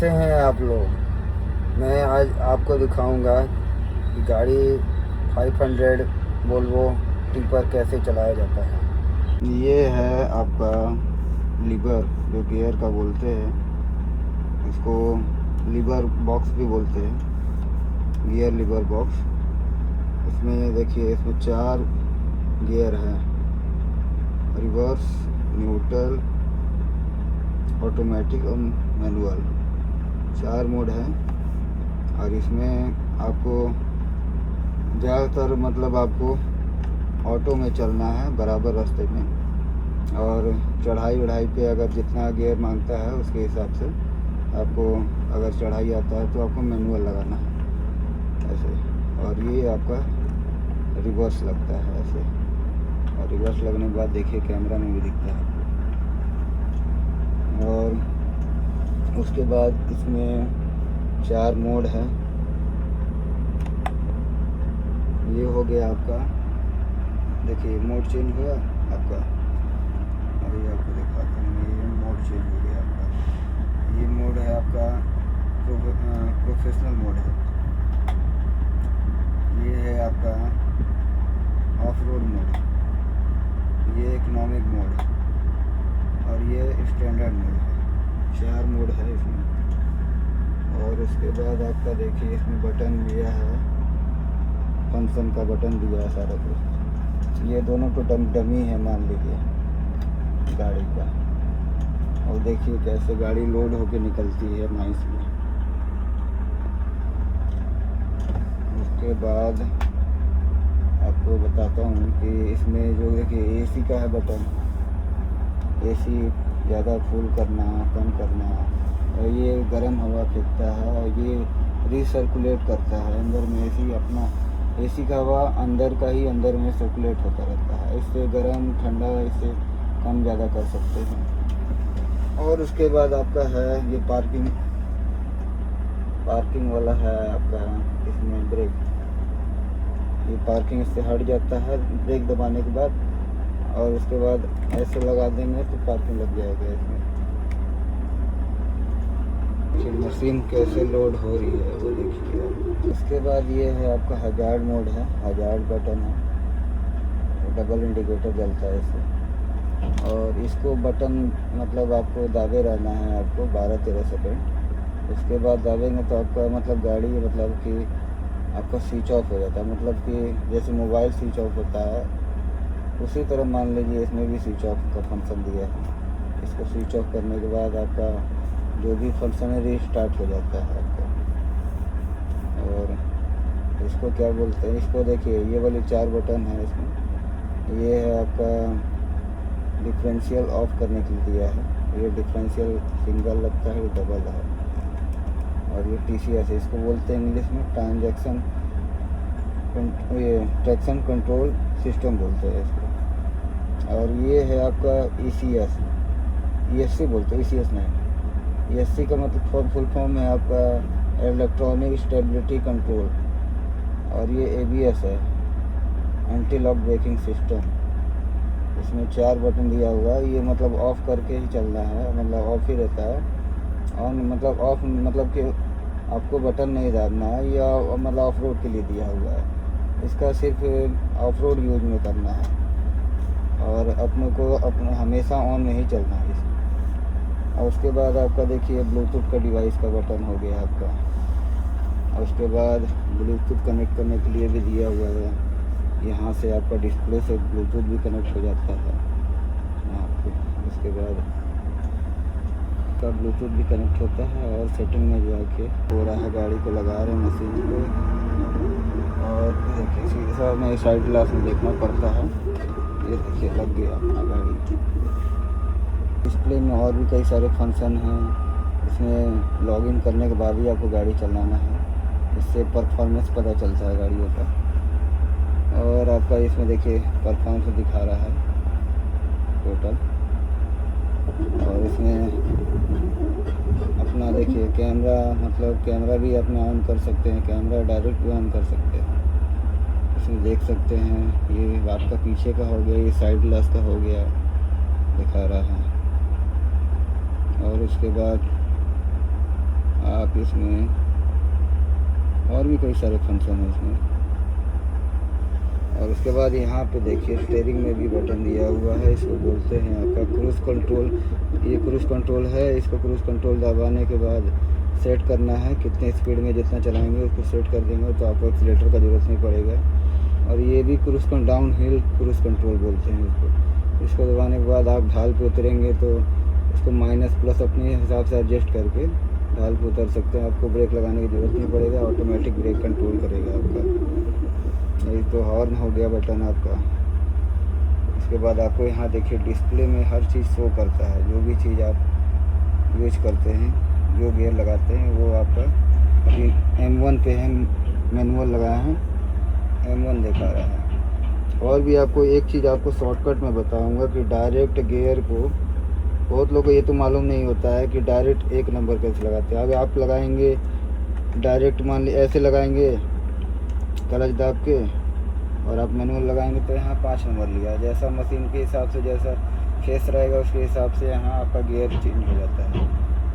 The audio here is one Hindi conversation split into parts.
कैसे हैं आप लोग। मैं आज आपको दिखाऊंगा कि गाड़ी 500 वोल्वो टिपर कैसे चलाया जाता है। ये है आपका लीवर, जो गियर का बोलते हैं, इसको लीवर बॉक्स भी बोलते हैं, गियर लीवर बॉक्स। इसमें देखिए, इसमें 4 गियर हैं, रिवर्स, न्यूट्रल, ऑटोमेटिक और मैनुअल, 4 मोड हैं। और इसमें आपको ज़्यादातर मतलब आपको ऑटो में चलना है बराबर रास्ते में, और चढ़ाई वढ़ाई पे अगर जितना गियर मांगता है उसके हिसाब से आपको, अगर चढ़ाई आता है तो आपको मैनुअल लगाना है ऐसे। और ये आपका रिवर्स लगता है ऐसे, और रिवर्स लगने के बाद देखिए कैमरा में भी दिखता है। और उसके बाद इसमें 4 मोड है। ये हो गया आपका, देखिए मोड चेंज हुआ आपका, अभी आपको दिखाता हूँ। ये मोड चेंज हो गया आपका। ये मोड है आपका प्रोफेशनल मोड है। ये है आपका ऑफ रोड मोड, ये इकोनॉमिक मोड है, और ये स्टैंडर्ड मोड है। 4 मोड है इसमें। और उसके बाद आपका देखिए, इसमें बटन दिया है, फंक्शन का बटन दिया है सारा कुछ। ये दोनों तो डमी है मान लीजिए गाड़ी का। और देखिए कैसे गाड़ी लोड होके निकलती है माइंस में। उसके बाद आपको बताता हूँ कि इसमें जो देखिए एसी का है बटन, एसी ज़्यादा फुल करना, कम करना, और ये गर्म हवा फेंकता है, और ये रिसर्कुलेट करता है अंदर में। एसी अपना, एसी का हवा अंदर का ही अंदर में सर्कुलेट होता रहता है। इससे गर्म ठंडा इससे कम ज़्यादा कर सकते हैं। और उसके बाद आपका है ये पार्किंग वाला है आपका। इसमें ब्रेक, ये पार्किंग इससे हट जाता है ब्रेक दबाने के बाद, और उसके बाद ऐसे लगा देंगे तो पार्किंग लग जाएगा इसमें। फिर मशीन कैसे लोड हो रही है वो देखिए। उसके बाद ये है आपका हजार्ड मोड है, हजार्ड बटन है, डबल इंडिकेटर जलता है इससे। और इसको बटन मतलब आपको दाबे रहना है आपको 12-13 सेकेंड। उसके बाद दाबेंगे तो आपका मतलब गाड़ी मतलब कि आपका स्विच ऑफ हो जाता है। मतलब कि जैसे मोबाइल स्विच ऑफ होता है उसी तरह मान लीजिए इसमें भी स्विच ऑफ का फंक्शन दिया है। इसको स्विच ऑफ करने के बाद आपका जो भी फंक्शन है रीस्टार्ट हो जाता है आपका। और इसको क्या बोलते हैं, इसको देखिए ये वाली 4 बटन है इसमें। ये है आपका डिफरेंशियल ऑफ करने के लिए दिया है। ये डिफरेंशियल सिंगल लगता है, ये डबल है। और ये TCS है, इसको बोलते हैं इंग्लिश में ट्रैक्शन कंट्रोल सिस्टम बोलते हैं इसको। और ये है आपका ECS, ESC बोलते हैं, ECS नहीं, ESC का मतलब फुल फॉर्म है आपका इलेक्ट्रॉनिक स्टेबिलिटी कंट्रोल। और ये ABS है, एंटी लॉक ब्रेकिंग सिस्टम। इसमें 4 बटन दिया हुआ है। ये मतलब ऑफ़ करके ही चलना है, मतलब ऑफ़ ही रहता है। ऑन मतलब ऑफ़ मतलब कि आपको बटन नहीं दाबना है, या मतलब ऑफ रोड के लिए दिया हुआ है। इसका सिर्फ ऑफ रोड यूज में करना है, और अपने को अपना हमेशा ऑन में ही चलना है इसमें। और उसके बाद आपका देखिए ब्लूटूथ का डिवाइस का बटन हो गया आपका। और उसके बाद ब्लूटूथ कनेक्ट करने के लिए भी दिया हुआ है। यहाँ से आपका डिस्प्ले से ब्लूटूथ भी कनेक्ट हो जाता है यहाँ पे। उसके बाद का ब्लूटूथ भी कनेक्ट होता है। और सेटिंग में जाके हो रहा है, गाड़ी को लगा रहे हैं मशीन पे। और देखिए सीधा मैं साइड ग्लास में देखना पड़ता है। ये देखिए लग गया अपना गाड़ी। डिस्प्ले में और भी कई सारे फंक्शन हैं। इसमें लॉगिन करने के बाद ही आपको गाड़ी चलाना है, इससे परफॉर्मेंस पता चलता है गाड़ियों का। और आपका इसमें देखिए परफॉर्मेंस दिखा रहा है टोटल। और इसमें अपना देखिए कैमरा, मतलब कैमरा भी अपना ऑन कर सकते हैं, कैमरा डायरेक्ट भी ऑन कर सकते हैं। इसमें देख सकते हैं ये आपका पीछे का हो गया, ये साइड ग्लास का हो गया, दिखा रहा है। और उसके बाद इसमें और भी कई सारे फंक्शन है इसमें। और उसके बाद यहाँ पे देखिए स्टीयरिंग में भी बटन दिया हुआ है, इसको बोलते हैं आपका क्रूज़ कंट्रोल। ये क्रूज़ कंट्रोल है, इसको क्रूज़ कंट्रोल दबाने के बाद सेट करना है, कितने स्पीड में जितना चलाएंगे उसको सेट कर देंगे तो आपको एक्सीलेटर का ज़रूरत नहीं पड़ेगा। और ये भी cruise down hill cruise control बोलते हैं इसको। इसको दबाने के बाद आप ढाल पे उतरेंगे तो इसको माइनस प्लस अपने हिसाब से एडजस्ट करके ढाल पे उतर सकते हैं, आपको ब्रेक लगाने की ज़रूरत नहीं पड़ेगा, ऑटोमेटिक ब्रेक कंट्रोल करेगा आपका। ये तो हॉर्न हो गया बटन आपका। इसके बाद आपको यहाँ देखिए डिस्प्ले में हर चीज़ शो करता है, जो भी चीज़ आप यूज करते हैं, जो गियर लगाते हैं वो आपका अभी M1 पे है, मैनुअल लगाया है, M1 दिखा रहा है। और भी आपको एक चीज़ आपको शॉर्टकट में बताऊंगा कि डायरेक्ट गियर को बहुत लोगों को ये तो मालूम नहीं होता है कि डायरेक्ट 1 नंबर कैसे लगाते हैं। अगर आप लगाएंगे डायरेक्ट, मान ली ऐसे लगाएंगे क्लच दाब के, और आप मैनुअल लगाएंगे तो यहाँ 5 नंबर लिया, जैसा मशीन के हिसाब से जैसा फेस रहेगा उसके हिसाब से यहाँ आपका गियर चेंज हो जाता है।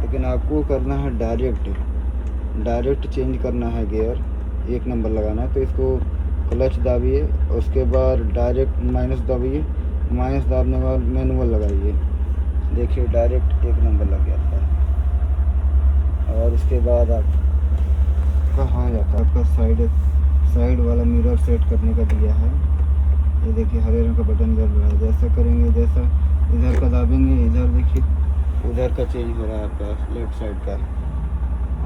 लेकिन आपको करना है डायरेक्ट चेंज करना है गियर, 1 नंबर लगाना है तो इसको क्लच दाबिए, उसके बाद डायरेक्ट माइनस दाबिए, माइनस दाबने के बाद मैनुअल लगाइए, देखिए डायरेक्ट 1 नंबर लग जाता है। और उसके बाद आप कहाँ जाता है आपका साइड वाला मिरर सेट करने का दिया है। ये देखिए हरे रंग का बटन जल रहा है, जैसा करेंगे जैसा इधर का दाबेंगे इधर देखिए उधर का चेंज हो रहा है आपका लेफ्ट साइड का।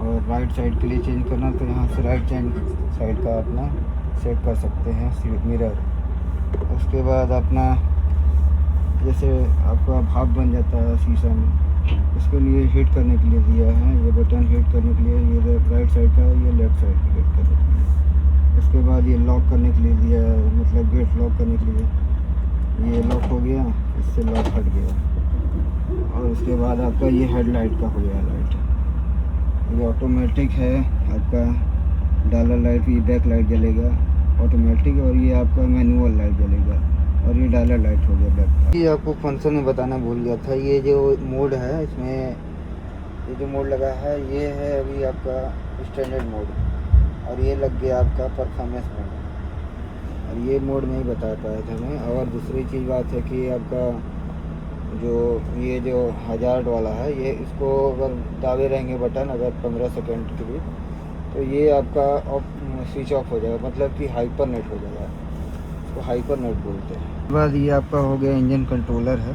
और राइट साइड के लिए चेंज करना तो यहाँ से राइट साइड का अपना सेट कर सकते हैं मिरर। उसके बाद अपना जैसे आपका भाप बन जाता है शीशा में, उसके लिए हीट करने के लिए दिया है ये बटन, हीट करने के लिए ये राइट साइड का, ये लेफ्ट साइड का हीट करने के लिए। उसके बाद ये लॉक करने के लिए दिया है, मतलब गेट लॉक करने के लिए, ये लॉक हो गया, इससे लॉक हट गया। और उसके बाद आपका ये हेडलाइट का हो गया लाइट, ये ऑटोमेटिक है आपका, डालर लाइट भी बैक लाइट जलेगा ऑटोमेटिक, और ये आपका मैनुअल लाइट जलेगा, और ये डायलर लाइट हो गया बैक का। ये आपको फंक्शन में बताना भूल गया था, ये जो मोड है इसमें, ये जो मोड लगा है ये है अभी आपका स्टैंडर्ड मोड, और ये लग गया आपका परफॉर्मेंस मोड, और ये मोड नहीं बता पाया था मैं। और दूसरी चीज़ बात है कि आपका ये जो 1000 वाला है, ये इसको अगर दावे रहेंगे बटन अगर 15 सेकंड के लिए तो ये आपका स्विच ऑफ हो जाएगा, मतलब कि हाइपर नेट हो जाएगा, इसको हाइपर नेट बोलते हैं। उसके बाद ये आपका हो गया इंजन कंट्रोलर है,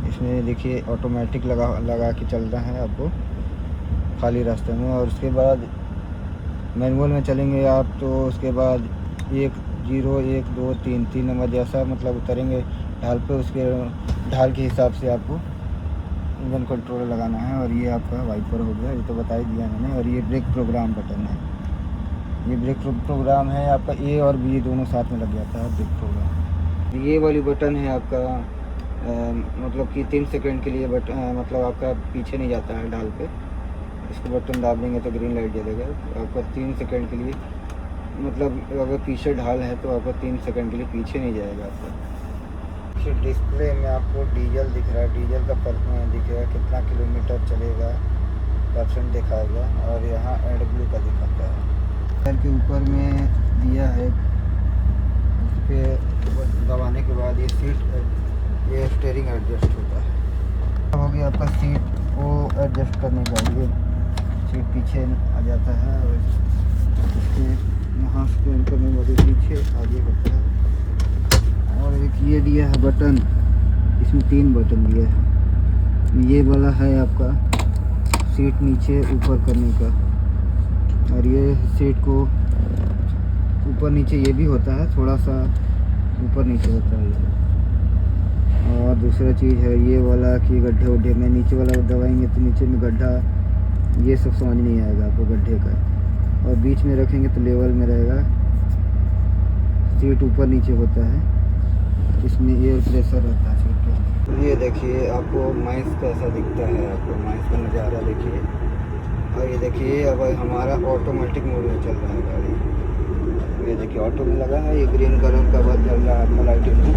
इसमें देखिए ऑटोमेटिक लगा के चलना है आपको खाली रास्ते में। और उसके बाद मैनुअल में चलेंगे आप तो उसके बाद 1 0 1 2 3 3 नंबर जैसा मतलब उतरेंगे ढाल पे, उसके ढाल के हिसाब से आपको इंजन कंट्रोलर लगाना है। और ये आपका वाइपर हो गया, ये तो बता ही दिया मैंने। और ये ब्रेक प्रोग्राम बटन है, ये ब्रेक प्रोग्राम है आपका, ए और बी दोनों साथ में लग जाता है ब्रेक प्रोग्राम। ये वाली बटन है आपका मतलब कि 3 सेकंड के लिए मतलब आपका पीछे नहीं जाता है ढाल पे, इसको बटन दाब देंगे तो ग्रीन लाइट जलेगा आपका 3 सेकंड के लिए, मतलब अगर पीछे ढाल है तो आपका 3 सेकंड के लिए पीछे नहीं जाएगा आपका। डिस्प्ले में आपको डीजल दिख रहा है, डीजल का दिखेगा कितना किलोमीटर चलेगा परसेंट दिखाएगा, और यहाँ AdBlue का दिखाता है। टायर के ऊपर में दिया है, उस पर दबाने के बाद ये स्टीयरिंग एडजस्ट होता है। हो गया आपका सीट को एडजस्ट करने का, ये सीट पीछे आ जाता है और इसके यहाँ स्टेरिंग करने वाले पीछे आगे होता है। और एक ये दिया है बटन, इसमें 3 बटन दिया है, ये वाला है आपका सीट नीचे ऊपर करने का, और ये सीट को ऊपर नीचे ये भी होता है, थोड़ा सा ऊपर नीचे होता है ये। और दूसरा चीज़ है ये वाला कि गड्ढे वड्ढे में नीचे वाला दबाएंगे तो नीचे में गड्ढा, ये सब समझ नहीं आएगा आपको गड्ढे का, और बीच में रखेंगे तो लेवल में रहेगा। सीट ऊपर नीचे होता है, इसमें एयर प्रेशर रहता है सीट के। ये देखिए आपको माइंस कैसा दिखता है, आपको माइंस का नज़ारा देखिए। और ये देखिए अब हमारा ऑटोमेटिक मोड में चल रहा है गाड़ी, ये देखिए ऑटो में लगा है, ये ग्रीन कलर का बल्ब चल रहा है आपका लाइटिंग में,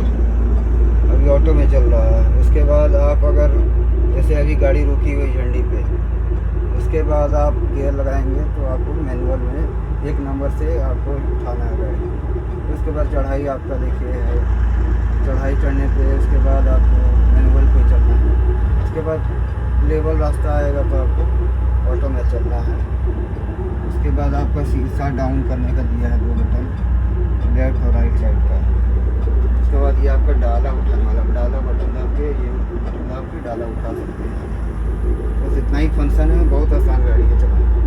अभी ऑटो में चल रहा है। उसके बाद आप अगर जैसे अभी गाड़ी रुकी हुई झंडी पे, उसके उसके बाद आप गियर लगाएंगे तो आपको मैनुअल में 1 नंबर से आपको उठाना है गाड़ी। उसके बाद चढ़ाई आपका देखिए है, चढ़ाई चढ़ने पे उसके बाद आपको मैनुअल पे चलना है। उसके बाद लेवल रास्ता आएगा तो आपको ऑटो में चलना है। उसके बाद आपका शीशा डाउन करने का दिया है 2 बटन, लेफ्ट और राइट साइड का। उसके बाद ये आपका डाला उठाने वाला, डाला बटन दबा के ये बटन दबा के डाला उठा सकते हैं। बस इतना ही फंक्शन है, बहुत आसान गाड़ी है चलाना।